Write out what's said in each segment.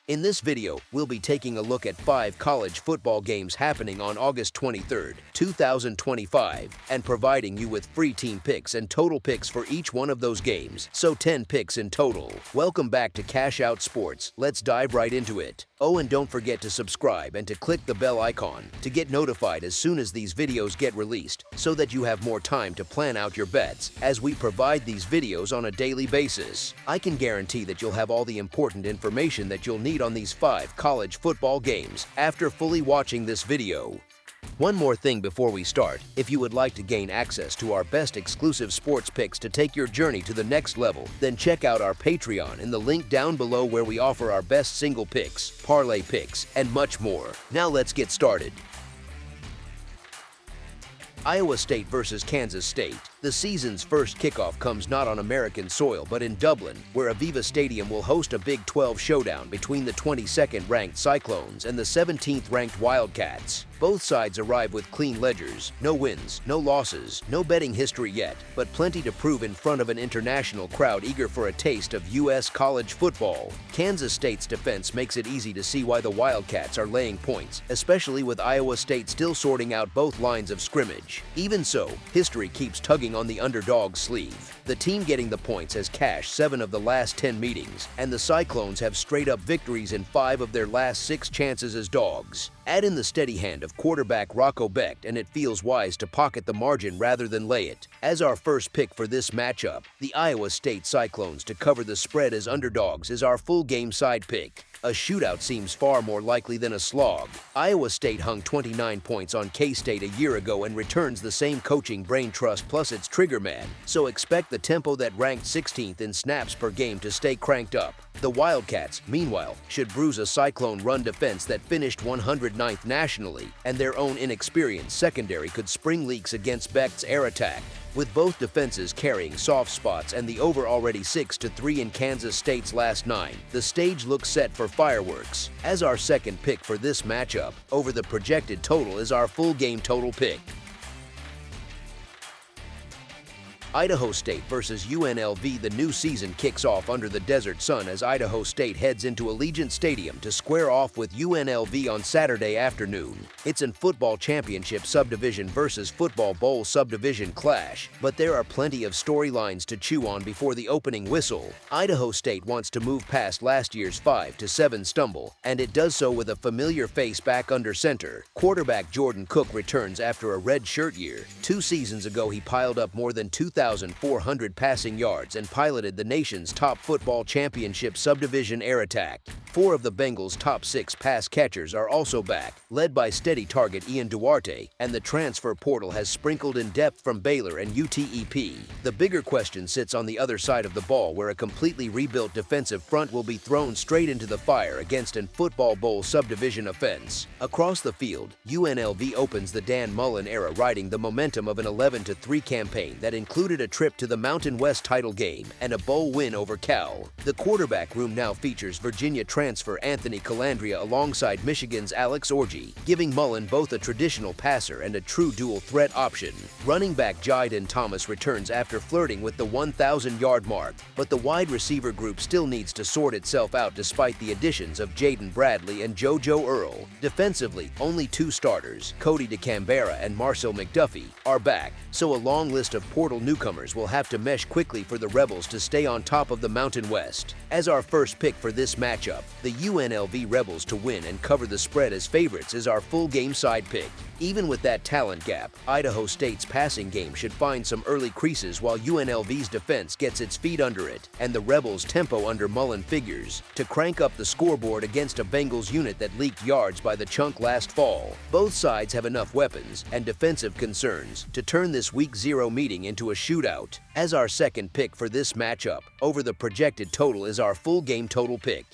In this video, we'll be taking a look at 5 college football games happening on August 23, 2025, and providing you with free team picks and total picks for each one of those games, so 10 picks in total. Welcome back to Cash Out Sports. Let's dive right into it. Oh, and don't forget to subscribe and to click the bell icon to get notified as soon as these videos get released, so that you have more time to plan out your bets as we provide these videos on a daily basis. I can guarantee that you'll have all the important information that you'll need on these 5 college football games after fully watching this video. One more thing before we start: if you would like to gain access to our best exclusive sports picks to take your journey to the next level, then check out our Patreon in the link down below, where we offer our best single picks, parlay picks, and much more. Now let's get started. Iowa State versus Kansas State. The season's first kickoff comes not on American soil but in Dublin, where Aviva Stadium will host a Big 12 showdown between the 22nd-ranked Cyclones and the 17th-ranked Wildcats. Both sides arrive with clean ledgers, no wins, no losses, no betting history yet, but plenty to prove in front of an international crowd eager for a taste of U.S. college football. Kansas State's defense makes it easy to see why the Wildcats are laying points, especially with Iowa State still sorting out both lines of scrimmage. Even so, history keeps tugging on the underdog's sleeve. The team getting the points has cashed 7 of the last 10 meetings, and the Cyclones have straight-up victories in 5 of their last 6 chances as dogs. Add in the steady hand of quarterback Rocco Becht, and it feels wise to pocket the margin rather than lay it. As our first pick for this matchup, the Iowa State Cyclones to cover the spread as underdogs is our full game side pick. A shootout seems far more likely than a slog. Iowa State hung 29 points on K-State a year ago and returns the same coaching brain trust plus its trigger man, so expect the tempo that ranked 16th in snaps per game to stay cranked up. The Wildcats, meanwhile, should bruise a Cyclone run defense that finished 109th nationally, and their own inexperienced secondary could spring leaks against Becht's air attack. With both defenses carrying soft spots and the over already 6-3 in Kansas State's last 9, the stage looks set for fireworks. As our second pick for this matchup, over the projected total is our full game total pick. Idaho State versus UNLV. The new season kicks off under the desert sun as Idaho State heads into Allegiant Stadium to square off with UNLV on Saturday afternoon. It's an football championship subdivision versus football bowl subdivision clash, but there are plenty of storylines to chew on before the opening whistle. Idaho State wants to move past last year's 5-7 stumble, and it does so with a familiar face back under center. Quarterback Jordan Cook returns after a red shirt year. 2 seasons ago, he piled up more than 2,400 passing yards and piloted the nation's top football championship subdivision air attack. 4 of the Bengals' top 6 pass catchers are also back, led by steady target Ian Duarte, and the transfer portal has sprinkled in depth from Baylor and UTEP. The bigger question sits on the other side of the ball, where a completely rebuilt defensive front will be thrown straight into the fire against an football bowl subdivision offense. Across the field, UNLV opens the Dan Mullen era riding the momentum of an 11-3 campaign that included a trip to the Mountain West title game and a bowl win over Cal. The quarterback room now features Virginia transfer Anthony Calandria alongside Michigan's Alex Orji, giving Mullen both a traditional passer and a true dual threat option. Running back Jayden Thomas returns after flirting with the 1,000-yard mark, but the wide receiver group still needs to sort itself out despite the additions of Jaden Bradley and JoJo Earl. Defensively, only 2 starters, Cody DeCambera and Marcel McDuffie, are back, so a long list of portal newcomers will have to mesh quickly for the Rebels to stay on top of the Mountain West. As our first pick for this matchup, the UNLV Rebels to win and cover the spread as favorites is our full game side pick. Even with that talent gap, Idaho State's passing game should find some early creases while UNLV's defense gets its feet under it, and the Rebels' tempo under Mullen figures to crank up the scoreboard against a Bengals unit that leaked yards by the chunk last fall. Both sides have enough weapons and defensive concerns to turn this Week 0 meeting into a shootout. As our second pick for this matchup, over the projected total is our full game total pick.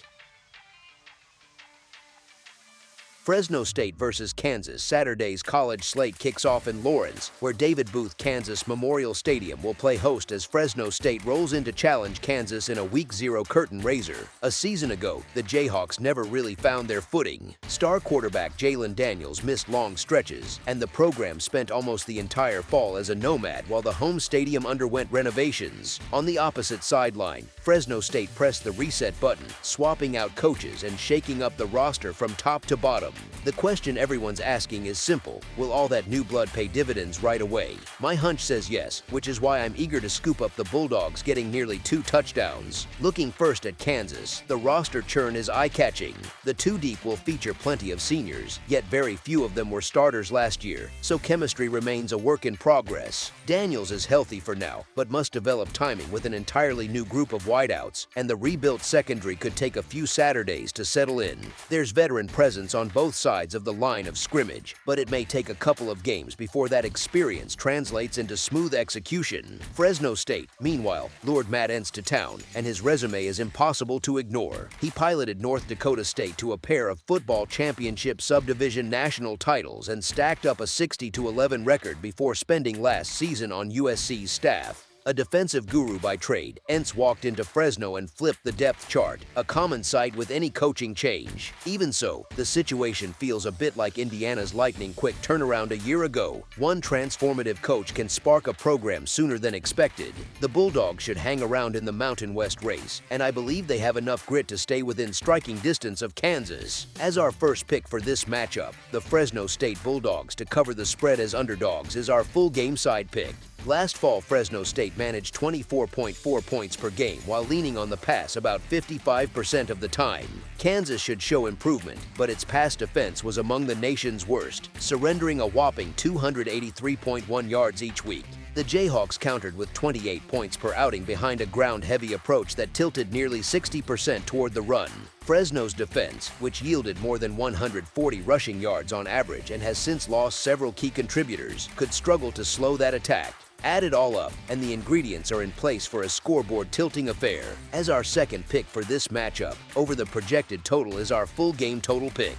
Fresno State versus Kansas. Saturday's college slate kicks off in Lawrence, where David Booth Kansas Memorial Stadium will play host as Fresno State rolls in to challenge Kansas in a Week 0 curtain raiser. A season ago, the Jayhawks never really found their footing. Star quarterback Jalen Daniels missed long stretches, and the program spent almost the entire fall as a nomad while the home stadium underwent renovations. On the opposite sideline, Fresno State pressed the reset button, swapping out coaches and shaking up the roster from top to bottom. The question everyone's asking is simple: will all that new blood pay dividends right away? My hunch says yes, which is why I'm eager to scoop up the Bulldogs, getting nearly 2 touchdowns. Looking first at Kansas, the roster churn is eye-catching. The 2 deep will feature plenty of seniors, yet very few of them were starters last year, so chemistry remains a work in progress. Daniels is healthy for now, but must develop timing with an entirely new group of wideouts, and the rebuilt secondary could take a few Saturdays to settle in. There's veteran presence on both sides of the line of scrimmage, but it may take a couple of games before that experience translates into smooth execution. Fresno State, meanwhile, lured Matt Entz to town, and his resume is impossible to ignore. He piloted North Dakota State to a pair of football championship subdivision national titles and stacked up a 60-11 record before spending last season on USC's staff. A defensive guru by trade, Entz walked into Fresno and flipped the depth chart, a common sight with any coaching change. Even so, the situation feels a bit like Indiana's lightning-quick turnaround a year ago. One transformative coach can spark a program sooner than expected. The Bulldogs should hang around in the Mountain West race, and I believe they have enough grit to stay within striking distance of Kansas. As our first pick for this matchup, the Fresno State Bulldogs to cover the spread as underdogs is our full game side pick. Last fall, Fresno State managed 24.4 points per game while leaning on the pass about 55% of the time. Kansas should show improvement, but its pass defense was among the nation's worst, surrendering a whopping 283.1 yards each week. The Jayhawks countered with 28 points per outing behind a ground-heavy approach that tilted nearly 60% toward the run. Fresno's defense, which yielded more than 140 rushing yards on average and has since lost several key contributors, could struggle to slow that attack. Add it all up, and the ingredients are in place for a scoreboard-tilting affair. As our second pick for this matchup, over the projected total is our full game total pick.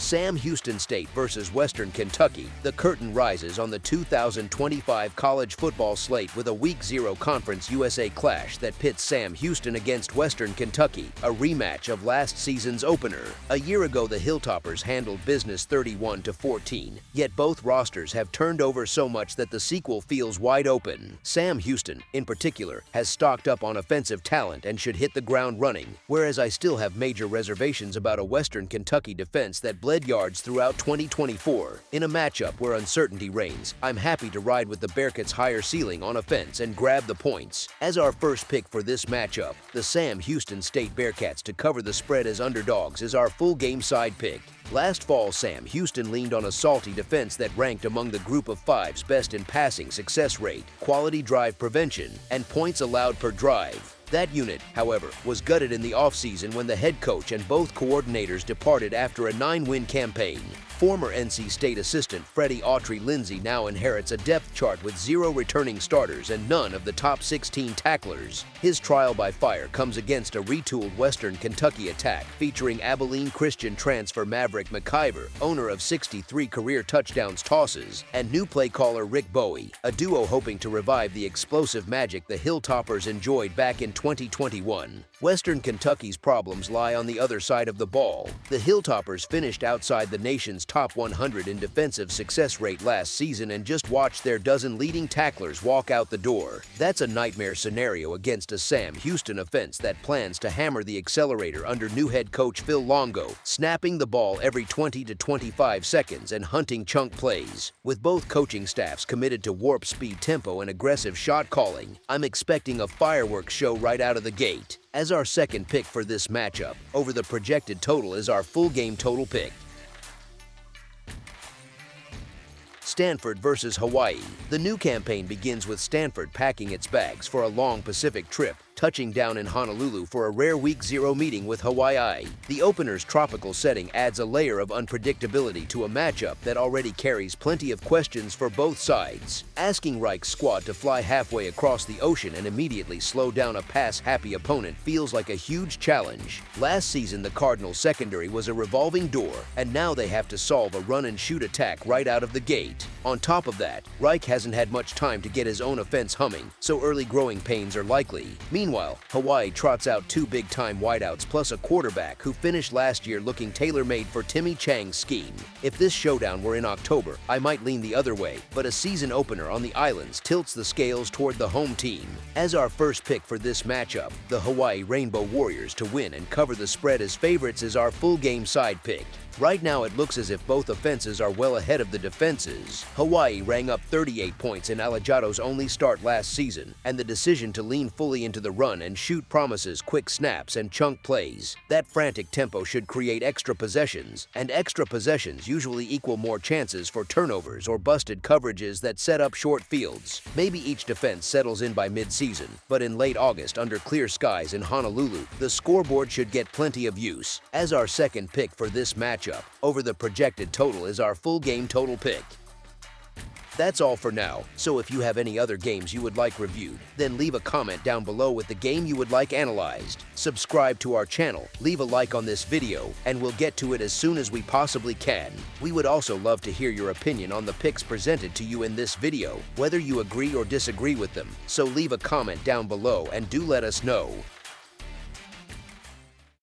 Sam Houston State versus Western Kentucky. The curtain rises on the 2025 college football slate with a Week 0 Conference USA clash that pits Sam Houston against Western Kentucky, a rematch of last season's opener. A year ago, the Hilltoppers handled business 31-14, yet both rosters have turned over so much that the sequel feels wide open. Sam Houston, in particular, has stocked up on offensive talent and should hit the ground running, whereas I still have major reservations about a Western Kentucky defense that bled yards throughout 2024. In a matchup where uncertainty reigns, I'm happy to ride with the Bearcats' higher ceiling on offense and grab the points. As our first pick for this matchup, the Sam Houston State Bearcats to cover the spread as underdogs is our full game side pick. Last fall, Sam Houston leaned on a salty defense that ranked among the group of five's best in passing success rate, quality drive prevention, and points allowed per drive. That unit, however, was gutted in the offseason when the head coach and both coordinators departed after a 9-win campaign. Former NC State assistant Freddie Autry Lindsay now inherits a depth chart with 0 returning starters and none of the top 16 tacklers. His trial by fire comes against a retooled Western Kentucky attack featuring Abilene Christian transfer Maverick McIver, owner of 63 career touchdowns tosses, and new play caller Rick Bowie, a duo hoping to revive the explosive magic the Hilltoppers enjoyed back in 2021. Western Kentucky's problems lie on the other side of the ball. The Hilltoppers finished outside the nation's top 100 in defensive success rate last season and just watched their dozen leading tacklers walk out the door. That's a nightmare scenario against a Sam Houston offense that plans to hammer the accelerator under new head coach Phil Longo, snapping the ball every 20 to 25 seconds and hunting chunk plays. With both coaching staffs committed to warp speed tempo and aggressive shot calling, I'm expecting a fireworks show right out of the gate. As our second pick for this matchup, over the projected total is our full game total pick. Stanford versus Hawaii. The new campaign begins with Stanford packing its bags for a long Pacific trip touching down in Honolulu for a rare Week 0 meeting with Hawaii. The opener's tropical setting adds a layer of unpredictability to a matchup that already carries plenty of questions for both sides. Asking Reich's squad to fly halfway across the ocean and immediately slow down a pass-happy opponent feels like a huge challenge. Last season, the Cardinals' secondary was a revolving door, and now they have to solve a run-and-shoot attack right out of the gate. On top of that, Reich hasn't had much time to get his own offense humming, so early growing pains are likely. Meanwhile, Hawaii trots out two big-time wideouts plus a quarterback who finished last year looking tailor-made for Timmy Chang's scheme. If this showdown were in October, I might lean the other way, but a season opener on the islands tilts the scales toward the home team. As our first pick for this matchup, the Hawaii Rainbow Warriors to win and cover the spread as favorites is our full-game side pick. Right now, it looks as if both offenses are well ahead of the defenses. Hawaii rang up 38 points in Alejado's only start last season, and the decision to lean fully into the run and shoot promises quick snaps and chunk plays. That frantic tempo should create extra possessions, and extra possessions usually equal more chances for turnovers or busted coverages that set up short fields. Maybe each defense settles in by mid-season, but in late August under clear skies in Honolulu, the scoreboard should get plenty of use. As our second pick for this matchup, over the projected total is our full game total pick. That's all for now, so if you have any other games you would like reviewed, then leave a comment down below with the game you would like analyzed. Subscribe to our channel, leave a like on this video, and we'll get to it as soon as we possibly can. We would also love to hear your opinion on the picks presented to you in this video, whether you agree or disagree with them, so leave a comment down below and do let us know.